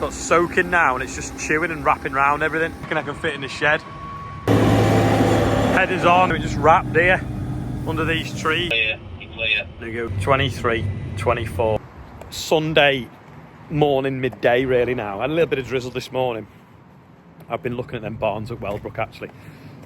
Got soaking now and it's just chewing and wrapping around everything. I reckon I can fit in the shed. Headers on, we just wrapped here under these trees. Clear. There you go, 23, 24. Sunday morning, midday really now. I had a little bit of drizzle this morning. I've been looking at them barns at Wellbrook actually,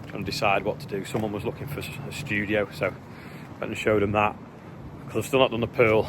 trying to decide what to do. Someone was looking for a studio, so I went and showed them that. Because I've still not done the pool.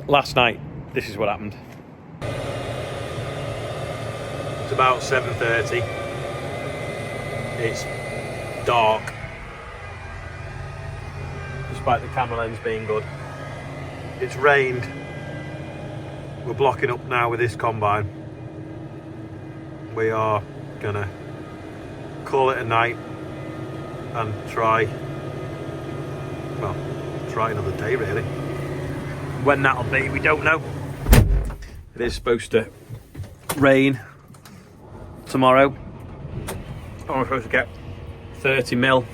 Last night, this is what happened. It's about 7:30. It's dark, despite the camera lens being good. It's rained. We're blocking up now with this combine. We are gonna call it a night and try another day really. When that'll be, we don't know. It is supposed to rain tomorrow. I'm supposed to get 30 mil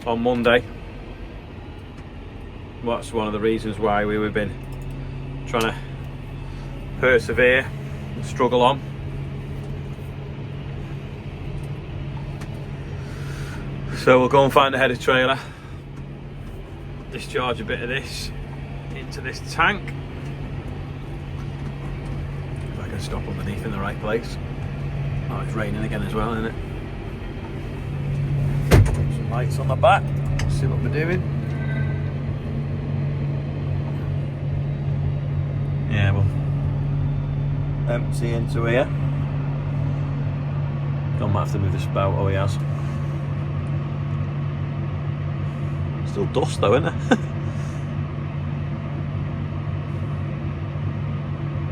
on Monday. Well, that's one of the reasons why we've been trying to persevere and struggle on. So we'll go and find a header trailer, discharge a bit of this into this tank. If I can stop underneath in the right place. Oh, it's raining again as well, isn't it? Some lights on the back, see what we're doing. Yeah, well, empty into here. John might have to move the spout. Oh, he has. Still dust though, isn't there?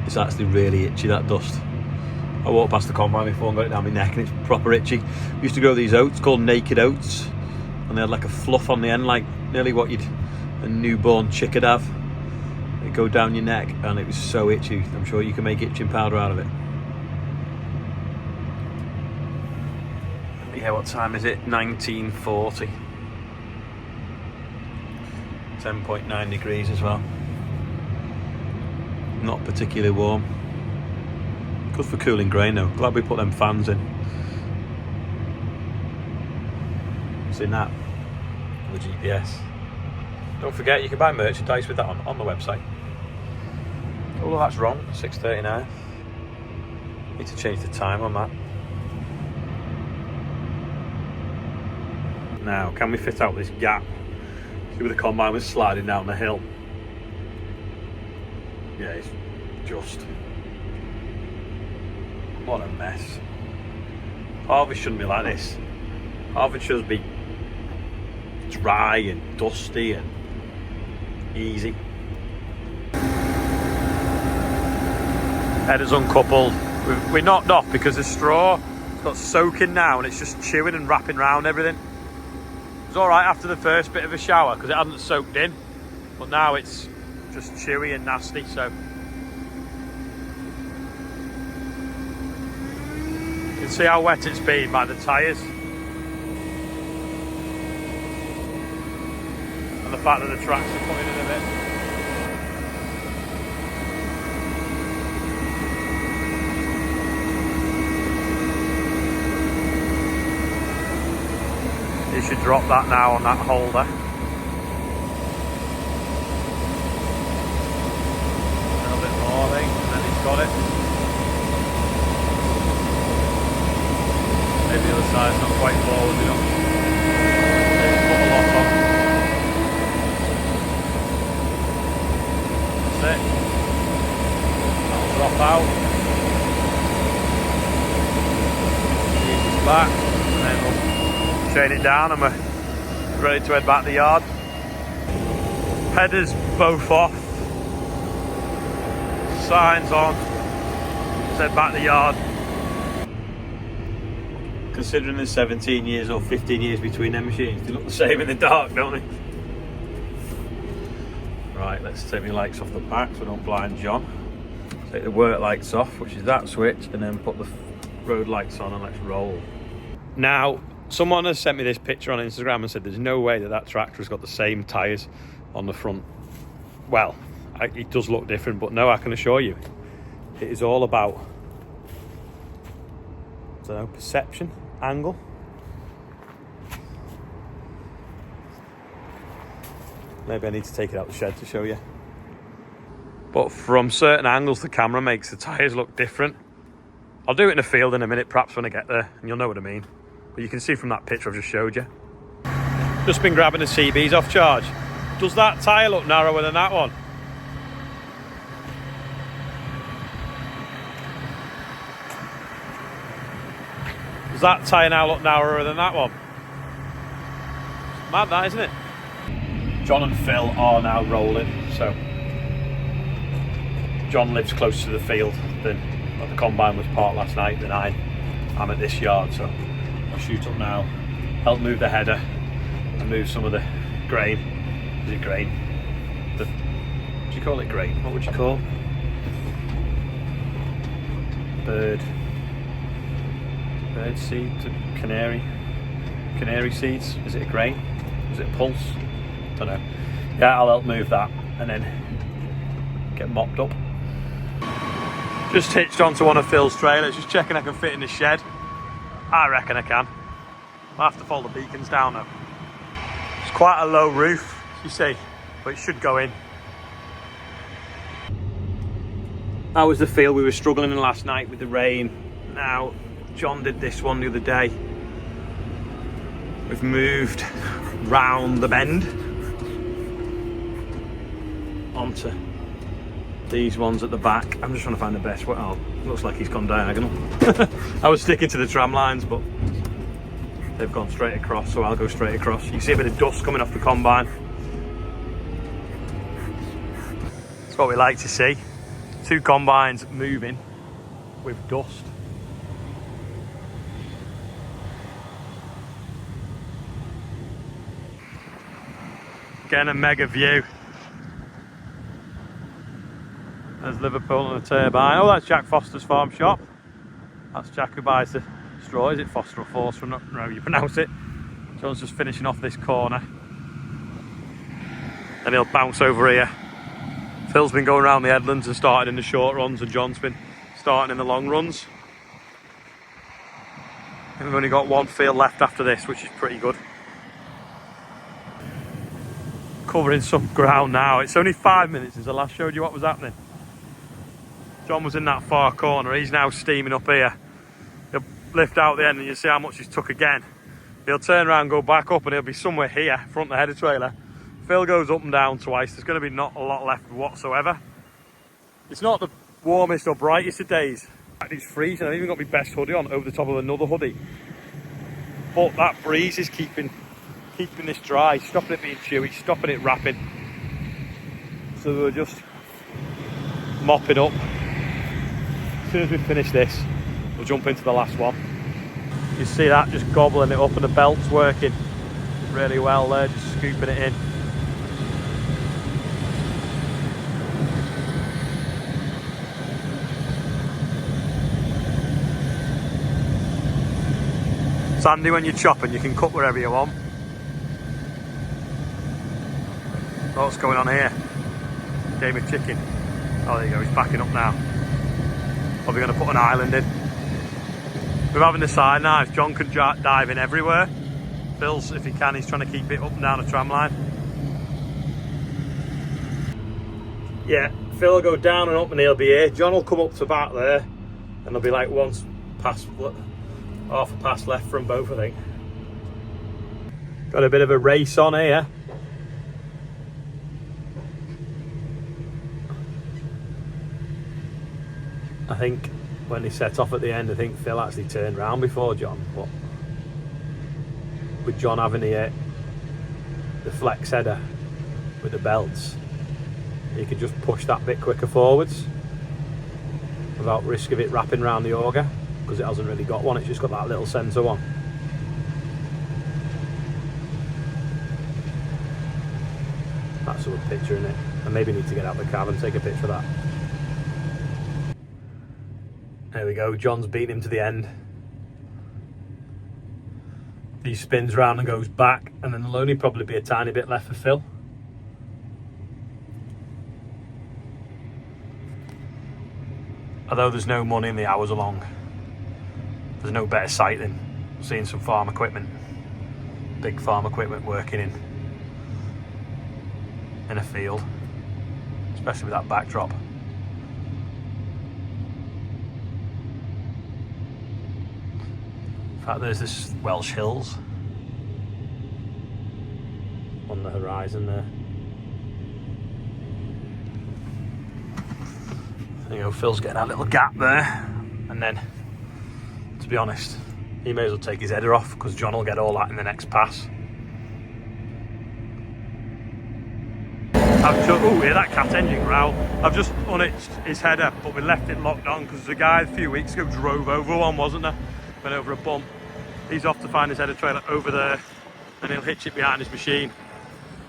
It's actually really itchy, that dust. I walked past the combine before and got it down my neck and it's proper itchy. We used to grow these oats called naked oats, and they had like a fluff on the end, like nearly what a newborn chick would have. It'd go down your neck and it was so itchy. I'm sure you can make itching powder out of it. Yeah, what time is it? 1940. 10.9 degrees as well. Not particularly warm. Good for cooling grain though. Glad we put them fans in. Seen that? The GPS. Don't forget you can buy merchandise with that on the website. Oh, that's wrong. 6:39. Need to change the time on that. Now, can we fit out this gap? See where the combine was sliding down the hill. Yeah, it's just... what a mess. Harvest shouldn't be like this. Harvest should be dry and dusty and easy. Headers uncoupled. We knocked off because the straw got soaking now and it's just chewing and wrapping around everything. It was alright after the first bit of a shower because it hadn't soaked in, but now it's just chewy and nasty, so you can see how wet it's been by the tyres and the fact that the tracks are coming in a bit. You should drop that now on that holder. A little bit more, I think, and then he's got it. Maybe the other side's not quite forward enough. Let's put the lock on. That's it. That'll drop out. Ease it back, and then we'll chain it down and we're ready to head back the yard. Headers both off. Signs on. Let's head back the yard. Considering there's 17 years or 15 years between them machines, they look the same in the dark, don't they? Right, let's take the lights off the back so we don't blind John. Take the work lights off, which is that switch, and then put the road lights on and let's roll. Now, someone has sent me this picture on Instagram and said there's no way that tractor's got the same tyres on the front. Well, it does look different, but no, I can assure you It is all about, I don't know, perception, angle. Maybe I need to take it out the shed to show you. But from certain angles, the camera makes the tyres look different. I'll do it in the field in a minute, perhaps when I get there, and you'll know what I mean. But you can see from that picture I've just showed you. Just been grabbing the CBs off charge. Does that tyre look narrower than that one? Does that tyre now look narrower than that one? Mad that, isn't it? John and Phil are now rolling, so John lives closer to the field than the combine was parked last night than I'm at this yard, so I'll shoot up now, help move the header and move some of the grain. Is it grain? What do you call it, grain? What would you call bird seeds? Canary seeds? Is it a grain? Is it a pulse? Don't know. Yeah, I'll help move that and then get mopped up. Just hitched onto one of Phil's trailers, just checking I can fit in the shed. I reckon I can. I'll have to fold the beacons down though. It's quite a low roof, you see, but it should go in. That was the field we were struggling in last night with the rain. Now, John did this one the other day. We've moved round the bend onto these ones at the back. I'm just trying to find the best way. Oh, looks like he's gone diagonal. I was sticking to the tram lines, but they've gone straight across, so I'll go straight across. You can see a bit of dust coming off the combine. That's what we like to see. Two combines moving with dust. Getting a mega view. There's Liverpool and a turbine. Oh, that's Jack Foster's farm shop. That's Jack who buys the straw. Is it Foster or Forster? I don't know how you pronounce it. John's just finishing off this corner. And he'll bounce over here. Phil's been going around the headlands and started in the short runs, and John's been starting in the long runs. And we've only got one field left after this, which is pretty good. Covering some ground now. It's only 5 minutes since I last showed you what was happening. John was in that far corner. He's now steaming up here. He'll lift out the end and you'll see how much he's took again. He'll turn around, go back up, and he'll be somewhere here, front of the header trailer. Phil goes up and down twice. There's going to be not a lot left whatsoever. It's not the warmest or brightest of days. It's freezing. I've even got my best hoodie on over the top of another hoodie. But that breeze is keeping this dry, stopping it being chewy, stopping it wrapping. So we're just mopping up. As soon as we finish this, we'll jump into the last one. You see that, just gobbling it up, and the belt's working really well there, just scooping it in. It's handy when you're chopping, you can cut wherever you want. Oh, what's going on here? Game of chicken. Oh, there you go, he's backing up now. Probably going to put an island in. We're having the side knives. John can dive in everywhere. Phil's, if he can, he's trying to keep it up and down the tram line. Yeah, Phil will go down and up and he'll be here. John will come up to about there and there'll be like once past, half a pass left from both, I think. Got a bit of a race on here. I think when he set off at the end, I think Phil actually turned round before John. But with John having the flex header with the belts, he could just push that bit quicker forwards without risk of it wrapping around the auger, because it hasn't really got one, it's just got that little centre one. That's a good picture, isn't it? I maybe need to get out the cab and take a picture of that. There we go, John's beating him to the end. He spins round and goes back, and then there'll only probably be a tiny bit left for Phil. although there's no money and the hours are long, there's no better sight than seeing some farm equipment, big farm equipment working in a field, especially with that backdrop. In fact, there's this Welsh Hills on the horizon there. There you go, Phil's getting that little gap there, and then, to be honest, he may as well take his header off because John will get all that in the next pass. Oh, hear that cat engine growl. I've just unhitched his header, but we left it locked on because the guy a few weeks ago drove over one, wasn't there? Went over a bump. He's off to find his header trailer over there, and he'll hitch it behind his machine.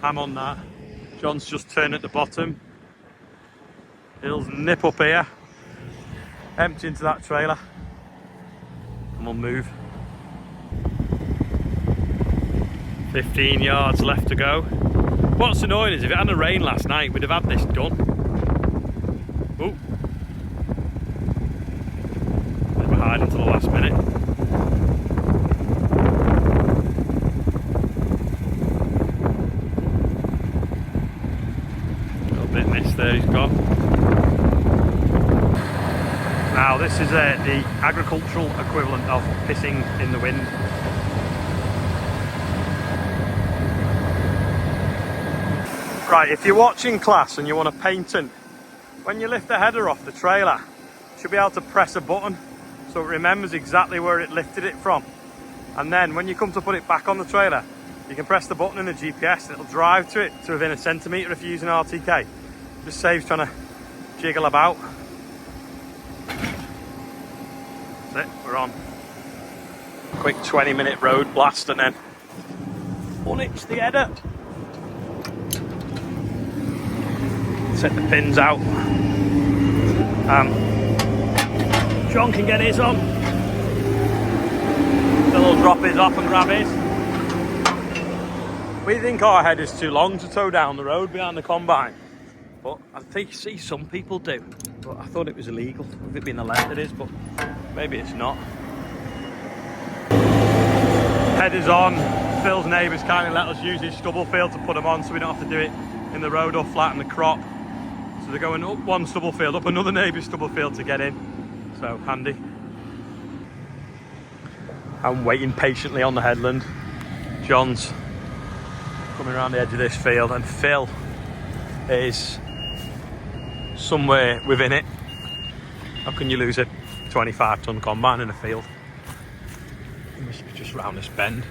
I'm on that. John's just turned at the bottom. He'll nip up here, empty into that trailer, and we'll move. 15 yards left to go. What's annoying is if it hadn't rained last night, we'd have had this done. Ooh. We're hiding until the last minute. A little bit missed there he's got. Now this is the agricultural equivalent of pissing in the wind. Right, if you're watching class and you want a painting, when you lift the header off the trailer, you should be able to press a button so it remembers exactly where it lifted it from. And then when you come to put it back on the trailer, you can press the button in the GPS and it'll drive to it to within a centimetre if you're using RTK. Just saves trying to jiggle about. That's it, we're on. Quick 20-minute road blast and then unhitch the header. Set the pins out. John can get his on. Then we'll drop his off and grab his. We think our head is too long to tow down the road behind the combine, but I think see some people do. But I thought it was illegal. With it being the left it is, but maybe it's not. Head is on. Phil's neighbours kindly let us use his stubble field to put them on so we don't have to do it in the road or flatten the crop. So they're going up one stubble field, up another neighbour's stubble field to get in. So handy. I'm waiting patiently on the headland. John's coming around the edge of this field and Phil is somewhere within it. How can you lose a 25-ton combine in a field? He must be just round this bend.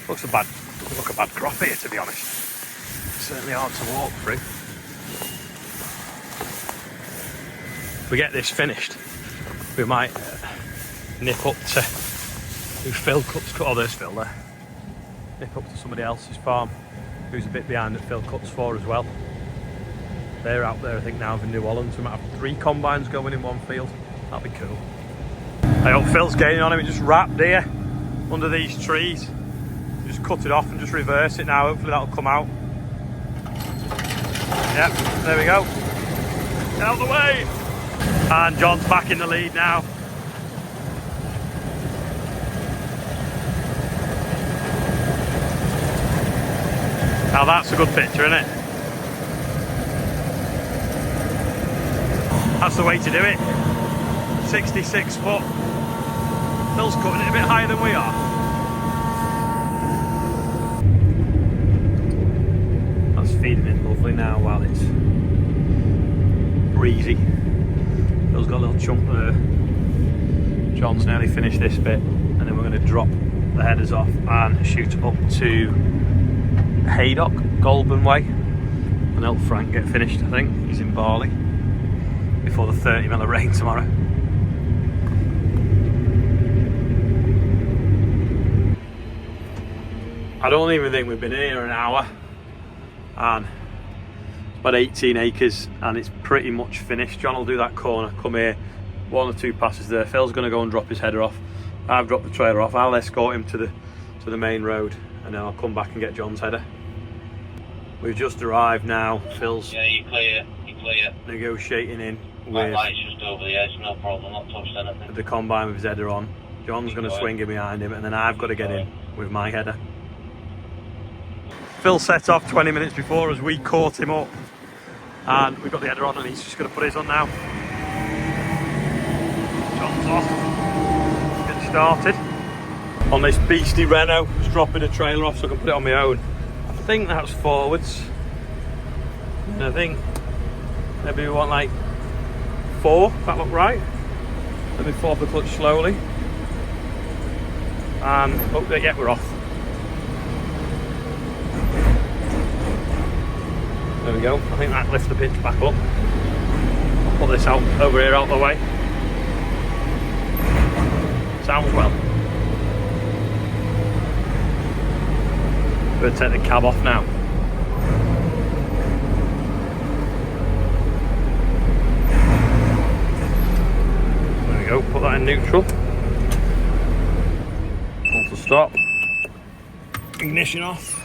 Doesn't look a bad crop here, to be honest. It's certainly hard to walk through. If we get this finished, we might nip up to who Phil cuts. Oh, there's Phil there. Nip up to somebody else's farm who's a bit behind that Phil cuts for as well. They're out there, I think, now in New Holland. So we might have 3 combines going in one field. That'd be cool. I hope Phil's getting on him. He just wrapped here under these trees. Just cut it off and just reverse it now. Hopefully that'll come out. Yep, there we go. Get out of the way. And John's back in the lead now. Now that's a good picture, isn't it? That's the way to do it. 66 foot. Phil's cutting it a bit higher than we are. That's feeding in lovely now while it's breezy. Phil's got a little chunk there. John's nearly finished this bit, and then we're going to drop the headers off and shoot up to Haydock, Goulburn Way, and help Frank get finished. I think he's in Barley before the 30 mil of rain tomorrow. I don't even think we've been here an hour, and it's about 18 acres and it's pretty much finished. John will do that corner, come here, 1 or 2 passes there. Phil's going to go and drop his header off. I've dropped the trailer off. I'll escort him to the main road, and then I'll come back and get John's header. We've just arrived now. Phil's you're clear. Negotiating in with light's just over the edge, no problem, not touched anything. the combine with his header on. John's going to swing it behind him, and then I've got to get in with my header. Phil set off 20 minutes before as we caught him up, and we've got the header on, and he's just going to put his on now. John's off, getting started on this beastly Renault. Just dropping a trailer off so I can put it on my own. I think that's forwards, and I think maybe we want like 4, if that look right. Let me pull off the clutch slowly, and oh yeah, we're off. There we go. I think that lifts the pitch back up. I'll put this out over here out the way. Sounds well. We're going to take the cab off now. There we go. Put that in neutral. Auto stop. Ignition off.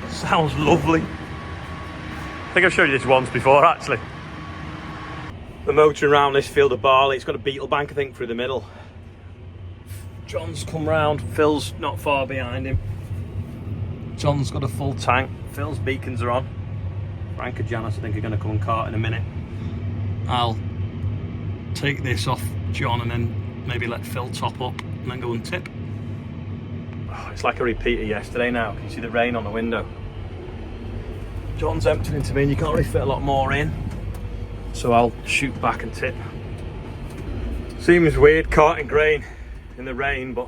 Sounds lovely. I think I've showed you this once before actually. The motoring around this field of barley, it's got a beetle bank I think through the middle. John's come round, Phil's not far behind him. John's got a full tank, Phil's beacons are on. Frank and Janice I think are going to come and cart in a minute. I'll take this off John and then maybe let Phil top up and then go and tip. Oh, it's like a repeater yesterday now. Can you see the rain on the window? John's emptying into me and you can't really fit a lot more in, so I'll shoot back and tip. Seems weird carting grain in the rain, but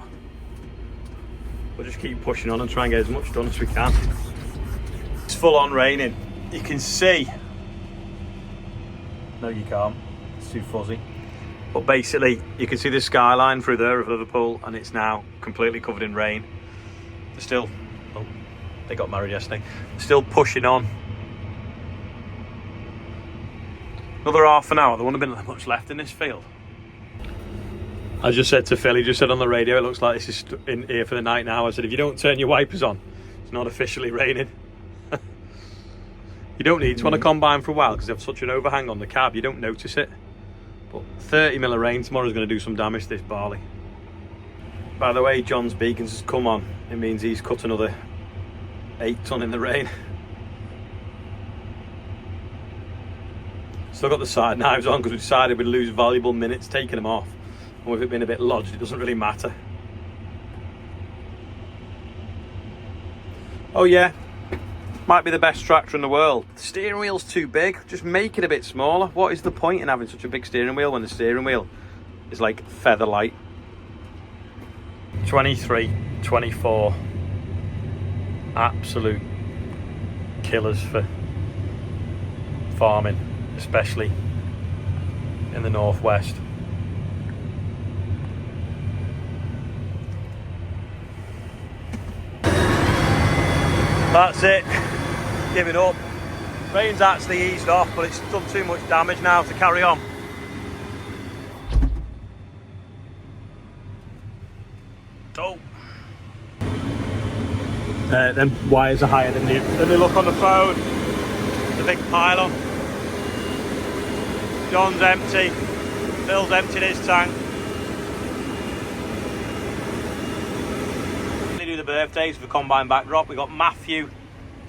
we'll just keep pushing on and try and get as much done as we can. It's full on raining. You can see, no you can't, it's too fuzzy, but basically you can see the skyline through there of Liverpool, and it's now completely covered in rain. They're still, oh, they got married yesterday, still pushing on. Another half an hour, there wouldn't have been much left in this field. I just said to Phil, he just said on the radio, it looks like this is in here for the night now. I said, if you don't turn your wipers on, it's not officially raining. You don't need to on a combine for a while because they have such an overhang on the cab, you don't notice it. But 30 mil of rain tomorrow is going to do some damage to this barley. By the way, John's beacons has come on. It means he's cut another 8 ton in the rain. Still got the side knives on because we decided we'd lose valuable minutes taking them off. And with it being a bit lodged, it doesn't really matter. Oh yeah, might be the best tractor in the world. The steering wheel's too big, just make it a bit smaller. What is the point in having such a big steering wheel when the steering wheel is like feather light? 23, 24, absolute killers for farming, especially in the northwest. That's it, giving up. Rain's actually eased off, but it's done too much damage now to carry on. Oh. Them wires are higher than they look on the phone. It's a big pylon. John's empty. Phil's emptied his tank. They do the birthdays for combine backdrop. We've got Matthew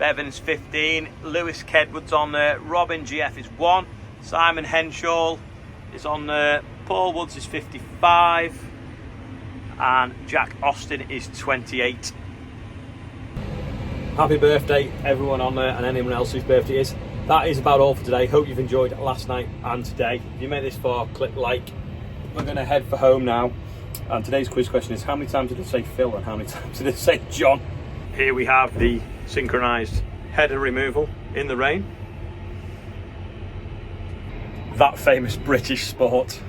Bevan's 15, Lewis Kedwood's on there, Robin GF is 1, Simon Henshaw is on there, Paul Woods is 55, and Jack Austin is 28. Happy birthday everyone on there and anyone else whose birthday is. That is about all for today. Hope you've enjoyed last night and today. If you made this far, click like. We're going to head for home now, and today's quiz question is, how many times did it say Phil and how many times did it say John? Here we have the synchronised header removal in the rain. That famous British sport.